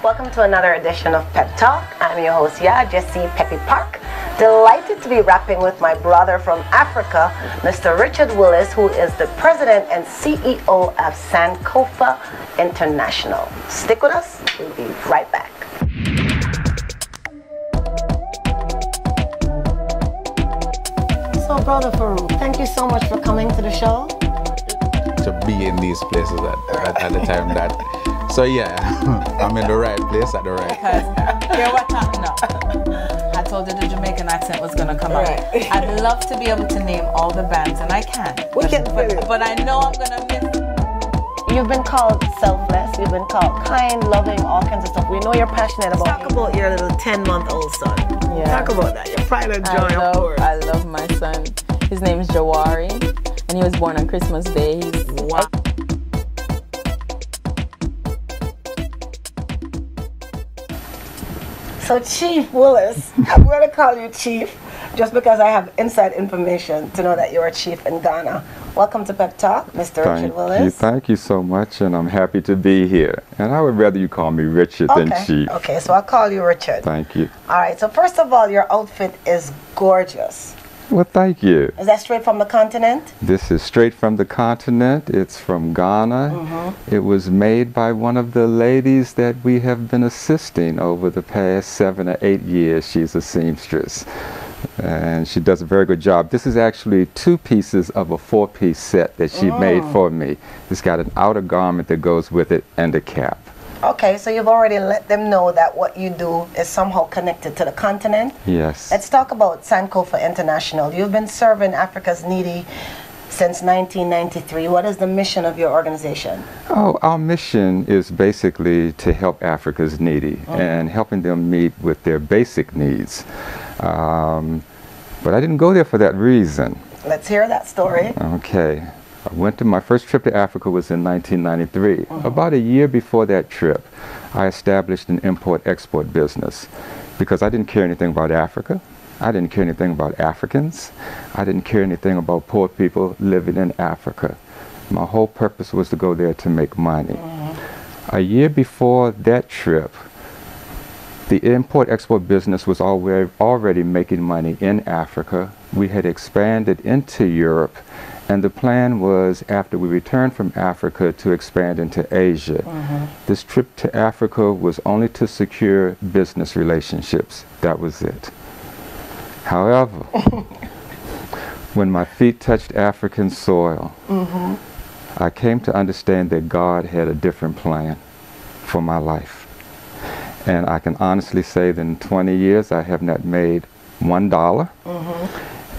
Welcome to another edition of Pep Talk. I'm your host, Jesse Peppy Parke. Delighted to be rapping with my brother from Africa, Mr. Richard Willis, who is the president and CEO of Sankofa International. Stick with us. We'll be right back. So, Brother Farouk, thank you so much for coming to the show. To be in these places at the time that. So yeah, I'm in the right place at the right time. Because hear what happened now. I told you the Jamaican accent was gonna come out. I'd love to be able to name all the bands, and I can. But I know I'm gonna miss. You've been called selfless, you've been called kind, loving, all kinds of stuff. We know you're passionate about. Talk about your little 10-month-old son. Yeah. Talk about that, your pride and joy, of course. I love my son. His name is Jawari, and he was born on Christmas Day. Wow. So Chief Willis, I'm going to call you Chief just because I have inside information to know that you're a chief in Ghana. Welcome to Pep Talk, Mr. Richard Willis. Thank you so much, and I'm happy to be here. And I would rather you call me Richard than Chief. Okay, so I'll call you Richard. Thank you. All right, so first of all, your outfit is gorgeous. Well, thank you. Is that straight from the continent? This is straight from the continent. It's from Ghana. It was made by one of the ladies that we have been assisting over the past 7 or 8 years. She's a seamstress, and she does a very good job. This is actually 2 pieces of a 4-piece set that she made for me. It's got an outer garment that goes with it and a cap. Okay, so you've already let them know that what you do is somehow connected to the continent. Yes. Let's talk about Sankofa International. You've been serving Africa's needy since 1993. What is the mission of your organization? Oh, our mission is basically to help Africa's needy and helping them meet with their basic needs. But I didn't go there for that reason. Let's hear that story. Okay. My first trip to Africa was in 1993. About a year before that trip, I established an import-export business because I didn't care anything about Africa. I didn't care anything about Africans. I didn't care anything about poor people living in Africa. My whole purpose was to go there to make money. A year before that trip, the import-export business was already making money in Africa. We had expanded into Europe. And the plan was, after we returned from Africa, to expand into Asia. This trip to Africa was only to secure business relationships. That was it. However, when my feet touched African soil, I came to understand that God had a different plan for my life. And I can honestly say that in 20 years, I have not made $1.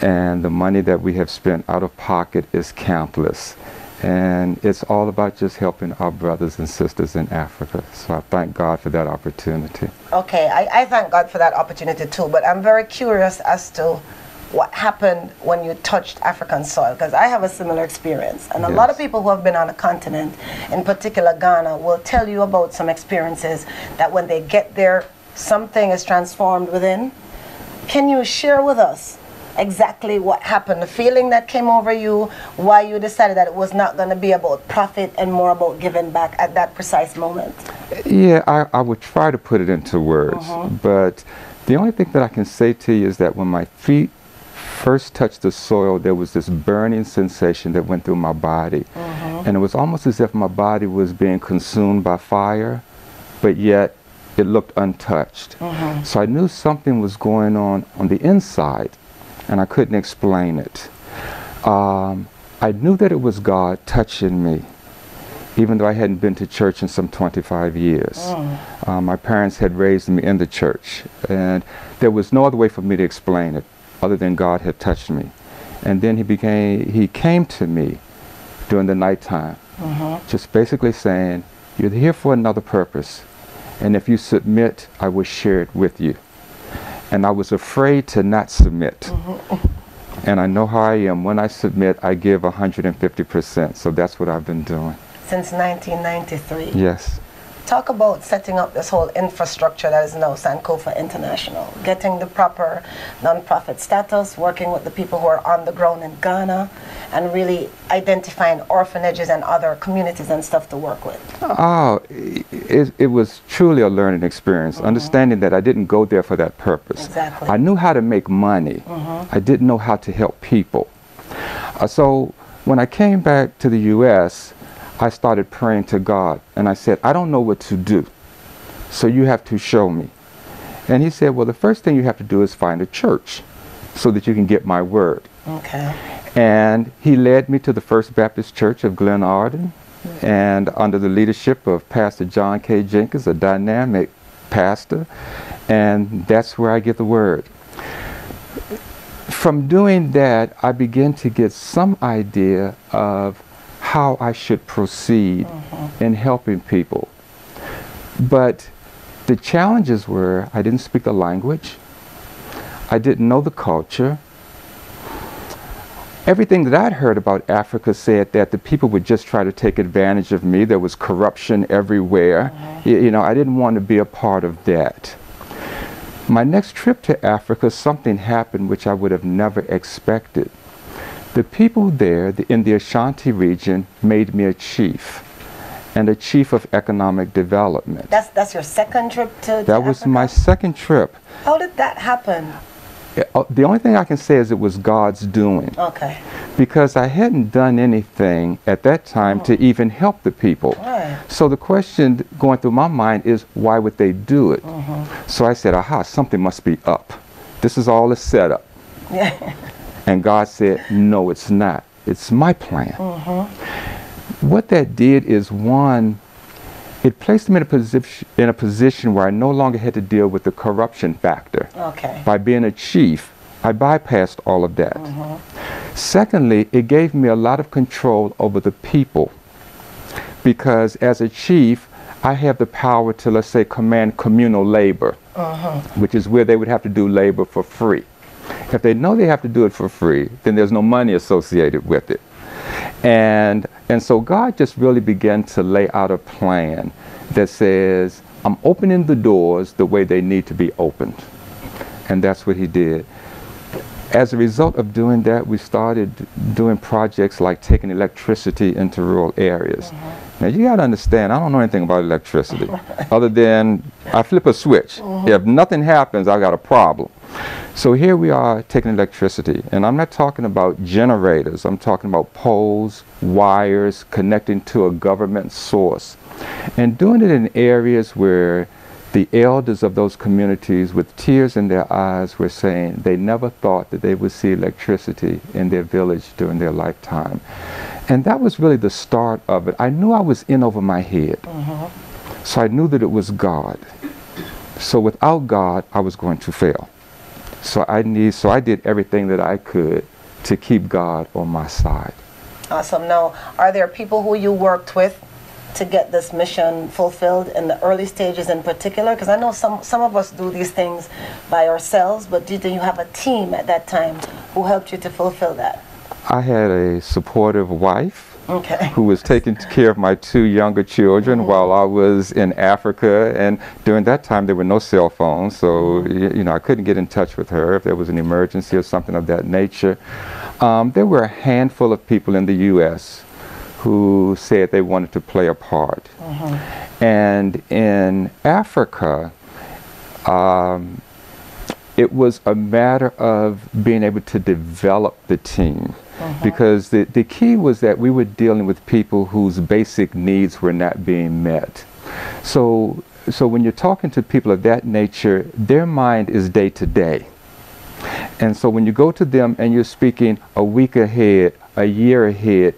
And the money that we have spent out of pocket is countless. And it's all about just helping our brothers and sisters in Africa. So I thank God for that opportunity. Okay, I thank God for that opportunity too, but I'm very curious as to what happened when you touched African soil, because I have a similar experience. And a lot of people who have been on the continent, in particular Ghana, will tell you about some experiences that when they get there, something is transformed within. Can you share with us exactly what happened, the feeling that came over you, why you decided that it was not going to be about profit and more about giving back at that precise moment? Yeah, I would try to put it into words, but the only thing that I can say to you is that when my feet first touched the soil, there was this burning sensation that went through my body. And it was almost as if my body was being consumed by fire, but yet it looked untouched. So I knew something was going on the inside, and I couldn't explain it. I knew that it was God touching me, even though I hadn't been to church in some 25 years. My parents had raised me in the church, and there was no other way for me to explain it other than God had touched me. And then he came to me during the nighttime, just basically saying, you're here for another purpose, and if you submit, I will share it with you. And I was afraid to not submit. And I know how I am. When I submit, I give 150%. So that's what I've been doing. Since 1993? Yes. talk about setting up this whole infrastructure that is now Sankofa International, getting the proper non-profit status, working with the people who are on the ground in Ghana, and really identifying orphanages and other communities and stuff to work with. Oh, it was truly a learning experience, understanding that I didn't go there for that purpose. Exactly. I knew how to make money. I didn't know how to help people. So when I came back to the U.S., I started praying to God, and I said, I don't know what to do, so you have to show me. And he said, well, the first thing you have to do is find a church so that you can get my word. Okay. And he led me to the First Baptist Church of Glen Arden, and under the leadership of Pastor John K. Jenkins, a dynamic pastor, and that's where I get the word. From doing that, I began to get some idea of how I should proceed in helping people. But the challenges were, I didn't speak the language, I didn't know the culture. Everything that I'd heard about Africa said that the people would just try to take advantage of me. There was corruption everywhere. You know, I didn't want to be a part of that. My next trip to Africa, something happened which I would have never expected. The people there in the Ashanti region made me a chief, and a chief of economic development. That's your second trip to That was Africa? my second trip. How did that happen? The only thing I can say is it was God's doing. Okay. Because I hadn't done anything at that time to even help the people. Right. So the question going through my mind is, why would they do it? So I said, aha, something must be up. This is all a setup. Yeah. And God said, no, it's not. It's my plan. What that did is, one, it placed me in a position where I no longer had to deal with the corruption factor. Okay. By being a chief, I bypassed all of that. Secondly, it gave me a lot of control over the people, because as a chief, I have the power to, let's say, command communal labor, which is where they would have to do labor for free. If they know they have to do it for free, then there's no money associated with it. And so God just really began to lay out a plan that says, I'm opening the doors the way they need to be opened. And that's what he did. As a result of doing that, we started doing projects like taking electricity into rural areas. Now you got to understand, I don't know anything about electricity other than I flip a switch. If nothing happens, I got a problem. So here we are taking electricity, and I'm not talking about generators. I'm talking about poles, wires, connecting to a government source, and doing it in areas where the elders of those communities, with tears in their eyes, were saying they never thought that they would see electricity in their village during their lifetime. And that was really the start of it. I knew I was in over my head. So I knew that it was God. So without God, I was going to fail. So I did everything that I could to keep God on my side. Awesome. Now, are there people who you worked with to get this mission fulfilled in the early stages in particular? Because I know some of us do these things by ourselves, but did you have a team at that time who helped you to fulfill that? I had a supportive wife who was taking care of my two younger children while I was in Africa, and during that time there were no cell phones, so you know, I couldn't get in touch with her if there was an emergency or something of that nature. There were a handful of people in the U.S. who said they wanted to play a part. And in Africa, it was a matter of being able to develop the team. Because the key was that we were dealing with people whose basic needs were not being met. So when you're talking to people of that nature, their mind is day to day. And so when you go to them and you're speaking a week ahead, a year ahead,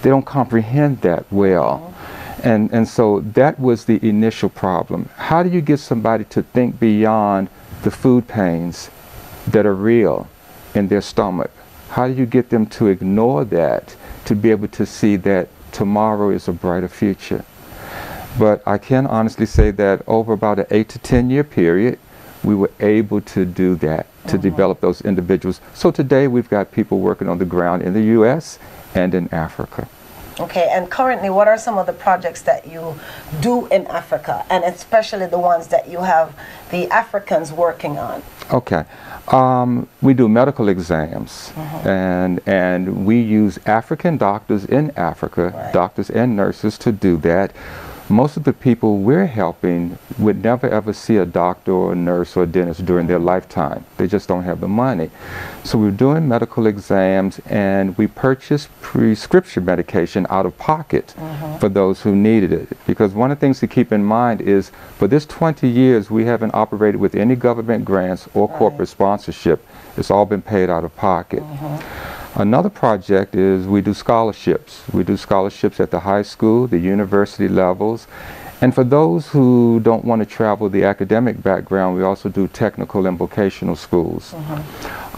they don't comprehend that well. And so that was the initial problem. How do you get somebody to think beyond the food pains that are real in their stomach? How do you get them to ignore that, to be able to see that tomorrow is a brighter future? But I can honestly say that over about an 8 to 10 year period, we were able to do that, to develop those individuals. So today we've got people working on the ground in the U.S. and in Africa. Okay, and currently, what are some of the projects that you do in Africa, and especially the ones that you have the Africans working on? Okay. We do medical exams, and we use African doctors in Africa, doctors and nurses, to do that. Most of the people we're helping would never ever see a doctor or a nurse or a dentist during their lifetime. They just don't have the money. So we're doing medical exams, and we purchase prescription medication out of pocket for those who needed it. Because one of the things to keep in mind is, for this 20 years, we haven't operated with any government grants or corporate sponsorship. It's all been paid out of pocket. Another project is we do scholarships. We do scholarships at the high school, the university levels. And for those who don't want to travel the academic background, we also do technical and vocational schools.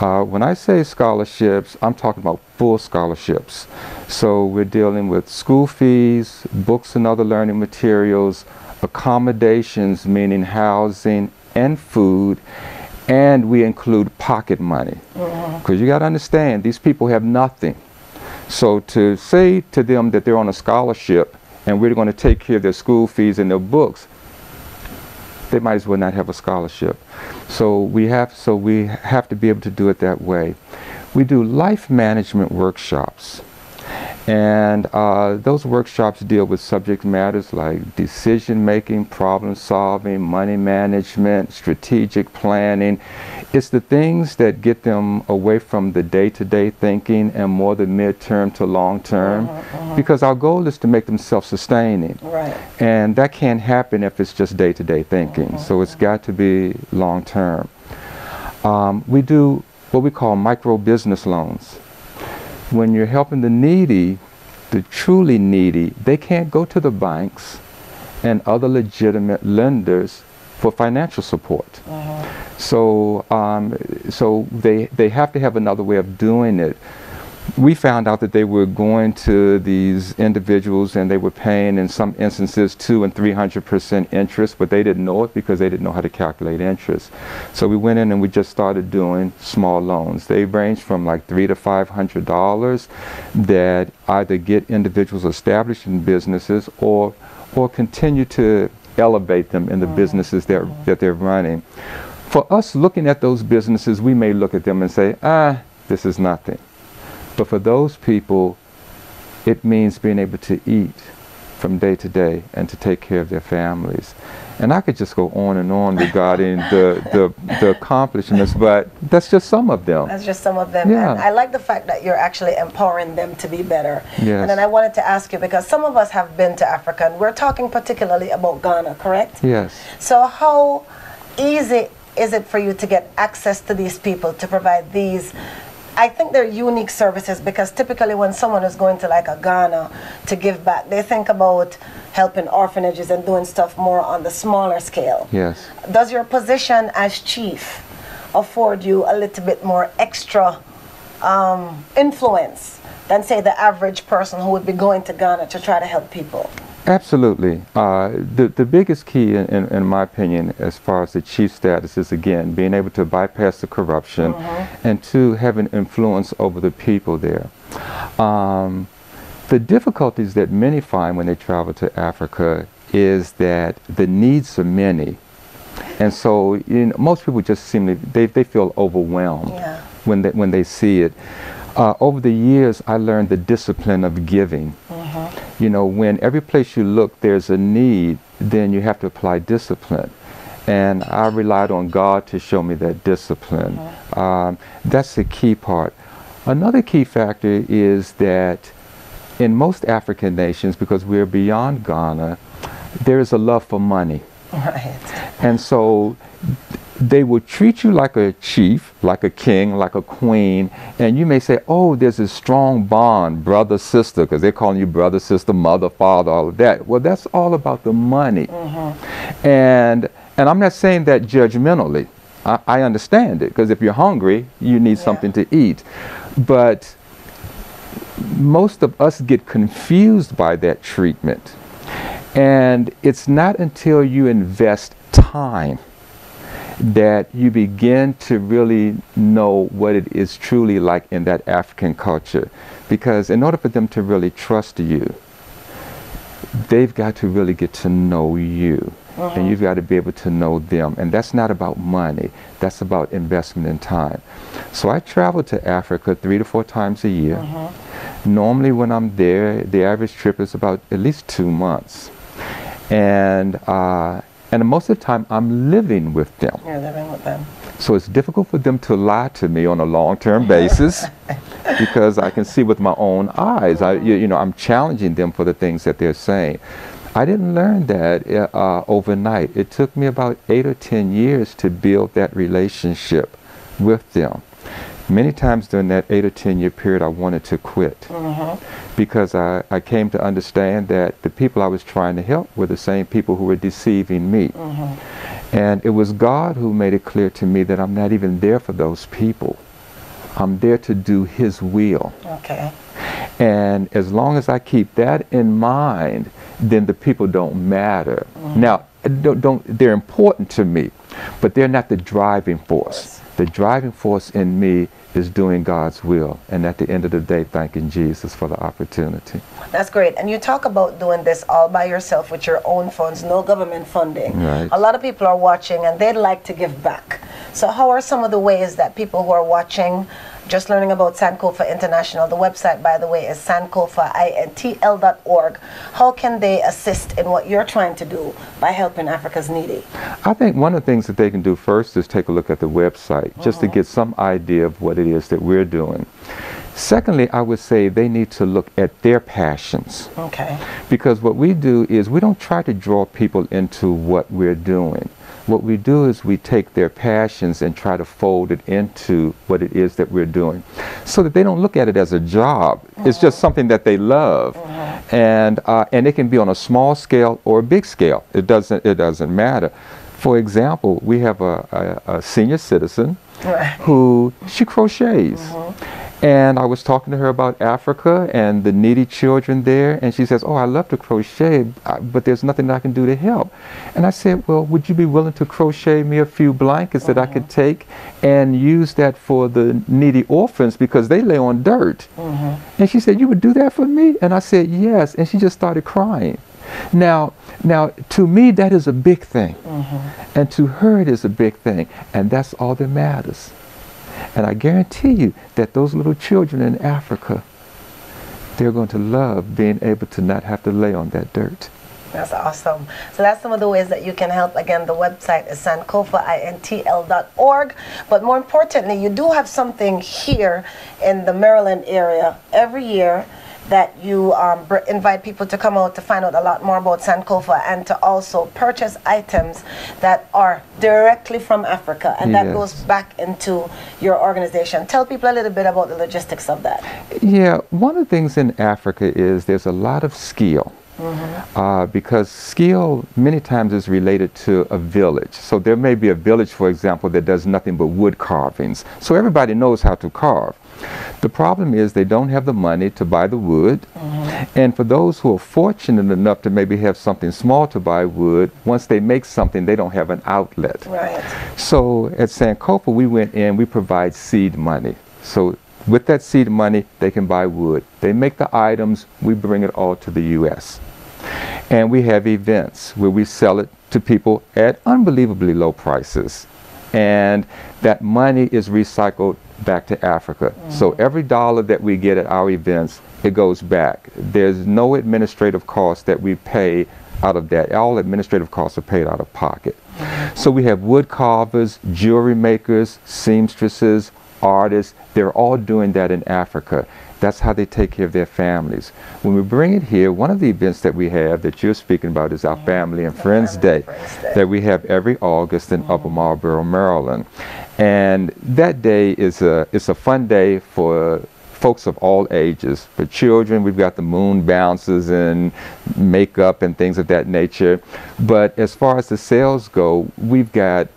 When I say scholarships, I'm talking about full scholarships. So we're dealing with school fees, books and other learning materials, accommodations, meaning housing and food, and we include pocket money. Because you got to understand, these people have nothing. So to say to them that they're on a scholarship and we're going to take care of their school fees and their books, they might as well not have a scholarship. So we have to be able to do it that way. We do life management workshops. And those workshops deal with subject matters like decision making, problem solving, money management, strategic planning. It's the things that get them away from the day-to-day thinking and more the mid-term to long-term. Because our goal is to make them self-sustaining. And that can't happen if it's just day-to-day thinking. So it's got to be long-term. We do what we call micro-business loans. When you're helping the needy, the truly needy, they can't go to the banks and other legitimate lenders for financial support. So they have to have another way of doing it. We found out that they were going to these individuals and they were paying in some instances 200% and 300% interest, but they didn't know it because they didn't know how to calculate interest. So we went in and we just started doing small loans. They range from like $300 to $500 that either get individuals established in businesses or continue to elevate them in the businesses that they're running. For us looking at those businesses, we may look at them and say, this is nothing. But for those people, it means being able to eat from day to day and to take care of their families. And I could just go on and on regarding the accomplishments, but that's just some of them. That's just some of them. And I like the fact that you're actually empowering them to be better. And then I wanted to ask you, because some of us have been to Africa, and we're talking particularly about Ghana, correct? Yes. So how easy is it for you to get access to these people to provide these? I think they're unique services, because typically when someone is going to like a Ghana to give back, they think about helping orphanages and doing stuff more on the smaller scale. Yes. Does your position as chief afford you a little bit more extra influence than, say, the average person who would be going to Ghana to try to help people? Absolutely. The biggest key, in my opinion, as far as the chief status is, again, being able to bypass the corruption and to have an influence over the people there. The difficulties that many find when they travel to Africa is that the needs are many. And so most people just seem to, they feel overwhelmed when they see it. Over the years, I learned the discipline of giving. You know, when every place you look there's a need, then you have to apply discipline. And I relied on God to show me that discipline. That's the key part. Another key factor is that in most African nations, because we're beyond Ghana, there is a love for money. And so they will treat you like a chief, like a king, like a queen, and you may say, oh, there's a strong bond, brother, sister, because they're calling you brother, sister, mother, father, all of that. Well, that's all about the money. And I'm not saying that judgmentally. I understand it, because if you're hungry, you need something to eat. But most of us get confused by that treatment. And it's not until you invest time that you begin to really know what it is truly like in that African culture. Because in order for them to really trust you, they've got to really get to know you. And you've got to be able to know them. And that's not about money. That's about investment in time. So I travel to Africa 3 to 4 times a year. Normally when I'm there, the average trip is about at least 2 months. And most of the time I'm living with them. You're living with them. So it's difficult for them to lie to me on a long-term basis because I can see with my own eyes. You know, I'm challenging them for the things that they're saying. I didn't learn that overnight. It took me about 8 or 10 years to build that relationship with them. Many times during that 8 or 10 year period, I wanted to quit because I came to understand that the people I was trying to help were the same people who were deceiving me. And it was God who made it clear to me that I'm not even there for those people. I'm there to do His will. And as long as I keep that in mind, then the people don't matter. Now, they're important to me, but they're not the driving force. The driving force in me is doing God's will, and at the end of the day, thanking Jesus for the opportunity. That's great. And you talk about doing this all by yourself with your own funds, no government funding. A lot of people are watching and they'd like to give back. So how are some of the ways that people who are watching, just learning about Sankofa International, the website, by the way, is sankofa.org. How can they assist in what you're trying to do by helping Africa's needy? I think one of the things that they can do first is take a look at the website, just to get some idea of what it is that we're doing. Secondly, I would say they need to look at their passions. Because what we do is we don't try to draw people into what we're doing. What we do is we take their passions and try to fold it into what it is that we're doing, so that they don't look at it as a job. It's just something that they love, and it can be on a small scale or a big scale. It doesn't matter. For example, we have a senior citizen who she crochets. And I was talking to her about Africa and the needy children there, and she says, "Oh, I love to crochet, but there's nothing I can do to help." And I said, "Well, would you be willing to crochet me a few blankets that I could take and use that for the needy orphans because they lay on dirt?" And she said, "You would do that for me?" And I said, "Yes." And she just started crying. Now, to me, that is a big thing. And to her, it is a big thing. And that's all that matters. And I guarantee you that those little children in Africa, they're going to love being able to not have to lay on that dirt. That's awesome. So that's some of the ways that you can help. Again, the website is sankofa.org. But more importantly, you do have something here in the Maryland area every year that you invite people to come out to find out a lot more about Sankofa and to also purchase items that are directly from Africa, and that goes back into your organization. Tell people a little bit about the logistics of that. Yeah, one of the things in Africa is there's a lot of skill. Because skill many times is related to a village. So there may be a village, for example, that does nothing but wood carvings. So everybody knows how to carve. The problem is they don't have the money to buy the wood. And for those who are fortunate enough to maybe have something small to buy wood, once they make something, they don't have an outlet. So at Sankofa, we went in, we provide seed money. So with that seed money, they can buy wood. They make the items, we bring it all to the U.S. And we have events where we sell it to people at unbelievably low prices. And that money is recycled back to Africa. So every dollar that we get at our events, it goes back. There's no administrative cost that we pay out of that. All administrative costs are paid out of pocket. So we have wood carvers, jewelry makers, seamstresses, artists. They're all doing that in Africa. That's how they take care of their families. When we bring it here, one of the events that we have that you're speaking about is our Family and Friends Day that we have every August in Upper Marlboro, Maryland. And that day is a fun day for folks of all ages. For children, we've got the moon bounces and makeup and things of that nature. But as far as the sales go, we've got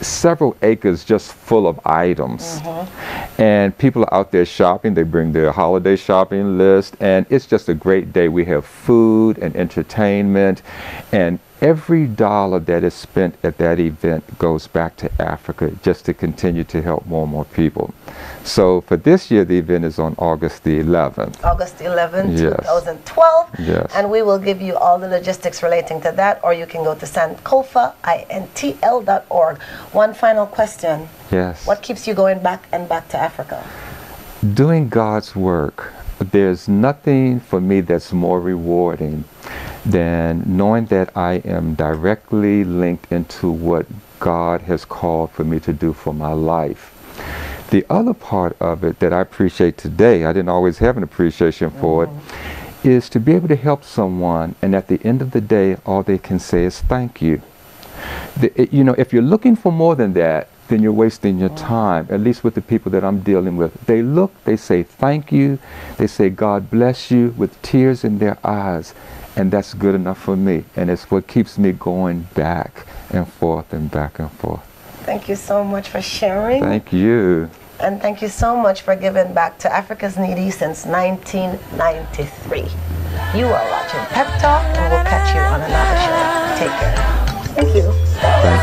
several acres just full of items. And people are out there shopping. They bring their holiday shopping list, and it's just a great day. We have food and entertainment, and every dollar that is spent at that event goes back to Africa just to continue to help more and more people. So for this year, the event is on August the 11th. August 11th, Yes. 2012. Yes. And we will give you all the logistics relating to that, or you can go to sankofa.org. One final question. Yes. What keeps you going back and back to Africa? Doing God's work. There's nothing for me that's more rewarding than knowing that I am directly linked into what God has called for me to do for my life. The other part of it that I appreciate today, I didn't always have an appreciation for it, is to be able to help someone, and at the end of the day, all they can say is thank you. You know, if you're looking for more than that, then you're wasting your time, at least with the people that I'm dealing with. They look, they say thank you, they say God bless you with tears in their eyes, and that's good enough for me. And it's what keeps me going back and forth and back and forth. Thank you so much for sharing. Thank you. And thank you so much for giving back to Africa's Needy since 1993. You are watching Pep Talk, and we'll catch you on another show. Take care. Thank you. Thank